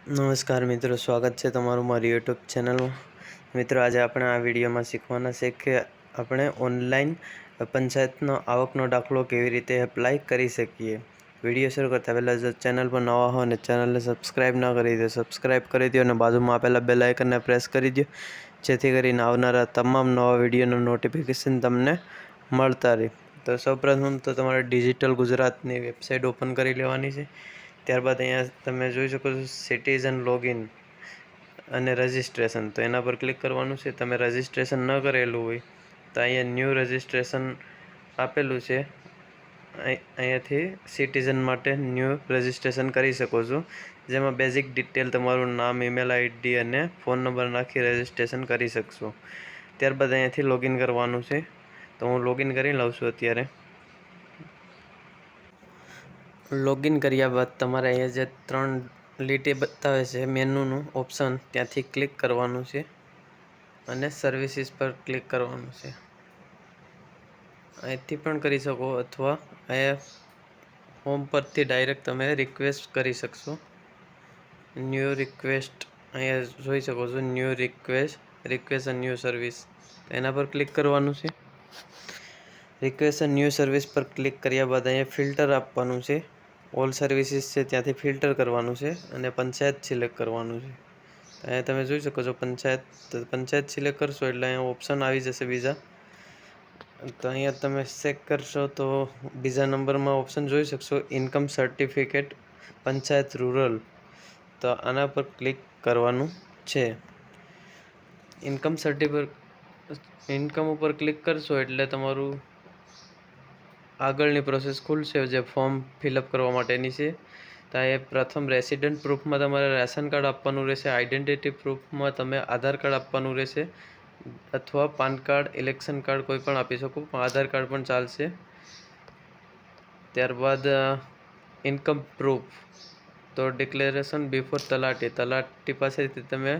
નમસ્કાર મિત્રો, સ્વાગત છે તમારું મારી યુટ્યુબ ચેનલમાં। મિત્રો, આજે આપણે આ વિડીયોમાં શીખવાના છે કે આપણે ઓનલાઈન પંચાયતનો આવકનો દાખલો કેવી રીતે એપ્લાય કરી શકીએ। વિડીયો શરૂ કરતા પહેલાં જો ચેનલ પર નવા હો અને ચેનલને સબસ્ક્રાઈબ ન કરી દો સબસ્ક્રાઈબ કરી દો અને બાજુમાં આપેલા બેલ આઇકનને પ્રેસ કરી દો, જેથી કરીને આવનારા તમામ નવા વિડીયોનું નોટિફિકેશન તમને મળતા રહે। તો સૌપ્રથમ તો તમારે ડિજિટલ ગુજરાતની વેબસાઇટ ઓપન કરી લેવાની છે। ત્યારબાદ અહીંયા તમે જોઈ શકો છો સિટીઝન લોગિન અને રજિસ્ટ્રેશન, તો એના પર ક્લિક કરવાનું છે। તમે રજિસ્ટ્રેશન ન કરેલું હોય તો અહીંયા ન્યૂ રજિસ્ટ્રેશન આપેલું છે, અહીંયાથી સિટીઝન માટે ન્યૂ રજિસ્ટ્રેશન કરી શકો છો, જેમાં બેઝિક ડિટેલ તમારું નામ, ઈમેલ આઈડી અને ફોન નંબર નાખી રજિસ્ટ્રેશન કરી શકશો। ત્યારબાદ અહીંયાથી લોગિન કરવાનું છે, તો હું લોગિન કરી લઉં છું। અત્યારે લોગિન કર્યા બાદ તમારે અહીંયા જે 3 લીટી બતાવે છે મેનુનું ઓપ્શન, ત્યાંથી ક્લિક કરવાનું છે અને સર્વિસીસ પર ક્લિક કરવાનું છે। અહીંથી પણ કરી શકો અથવા અહીંયા હોમ પરથી ડાયરેક્ટ તમે રિક્વેસ્ટ કરી શકશો। ન્યૂ રિક્વેસ્ટ અહીંયા જોઈ શકો છો, ન્યૂ રિક્વેસ્ટ ન્યૂ સર્વિસ, એના પર ક્લિક કરવાનું છે। રિક્વેસ્ટ ન્યૂ સર્વિસ પર ક્લિક કર્યા બાદ અહીંયા ફિલ્ટર આપવાનું છે। ઓલ સર્વિસીસ છે ત્યાંથી ફિલ્ટર કરવાનું છે અને પંચાયત સિલેક્ટ કરવાનું છે। અહીંયા તમે જોઈ શકો છો પંચાયત સિલેક્ટ કરશો એટલે અહીંયા ઓપ્શન આવી જશે બીજા। તો અહીંયા તમે ચેક કરશો તો બીજા નંબરમાં ઓપ્શન જોઈ શકશો, ઇન્કમ સર્ટિફિકેટ પંચાયત રૂરલ, તો આના પર ક્લિક કરવાનું છે। ઇન્કમ ઉપર ક્લિક કરશો એટલે તમારું આગળની પ્રોસેસ ખુલશે, જે ફોર્મ ફિલઅપ કરવા માટેની છે। તો એ પ્રથમ રેસિડન્ટ પ્રૂફમાં તમારે રેશન કાર્ડ આપવાનું રહેશે, આઈડેન્ટિટી પ્રૂફમાં તમે આધાર કાર્ડ આપવાનું રહેશે અથવા પાન કાર્ડ, ઇલેક્શન કાર્ડ કોઈ પણ આપી શકો, પણ આધાર કાર્ડ પણ ચાલશે। ત્યારબાદ ઇન્કમ પ્રૂફ, તો ડિક્લેરેશન બિફોર તલાટી પાસેથી તમે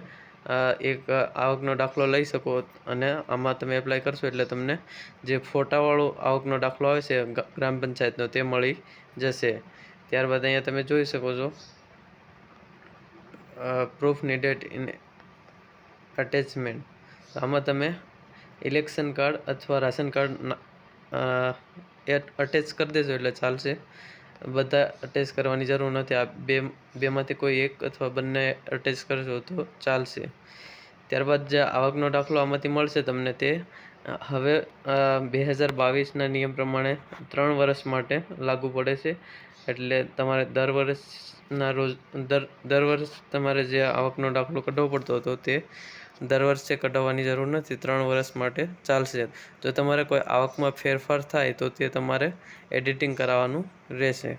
એક આવકનો દાખલો લઈ શકો અને આમાં તમે એપ્લાય કરશો એટલે તમને જે ફોટાવાળો આવકનો દાખલો આવે છે ગ્રામ પંચાયતનો તે મળી જશે। ત્યારબાદ અહીંયા તમે જોઈ શકો છો પ્રૂફ નીડેડ ઇન અટેચમેન્ટ, આમાં તમે ઇલેક્શન કાર્ડ અથવા રાશન કાર્ડ અટેચ કરી દેશો એટલે ચાલશે, બધા અટેચ કરવાની જરૂર નથી। આ બેમાંથી કોઈ એક અથવા બંને અટેચ કરશો તો ચાલશે। ત્યારબાદ જે આવકનો દાખલો આમાંથી મળશે તમને, તે હવે 2022ના નિયમ પ્રમાણે 3 વર્ષ માટે લાગુ પડે છે, એટલે તમારે દર વર્ષ તમારે જે આવકનો દાખલો કઢાવવો પડતો હતો તે દર વર્ષે કઢાવવાની જરૂર નથી, 3 વર્ષ માટે ચાલશે। જો તમારે કોઈ આવકમાં ફેરફાર થાય તો તે તમારે એડિટિંગ કરાવવાનું રહેશે।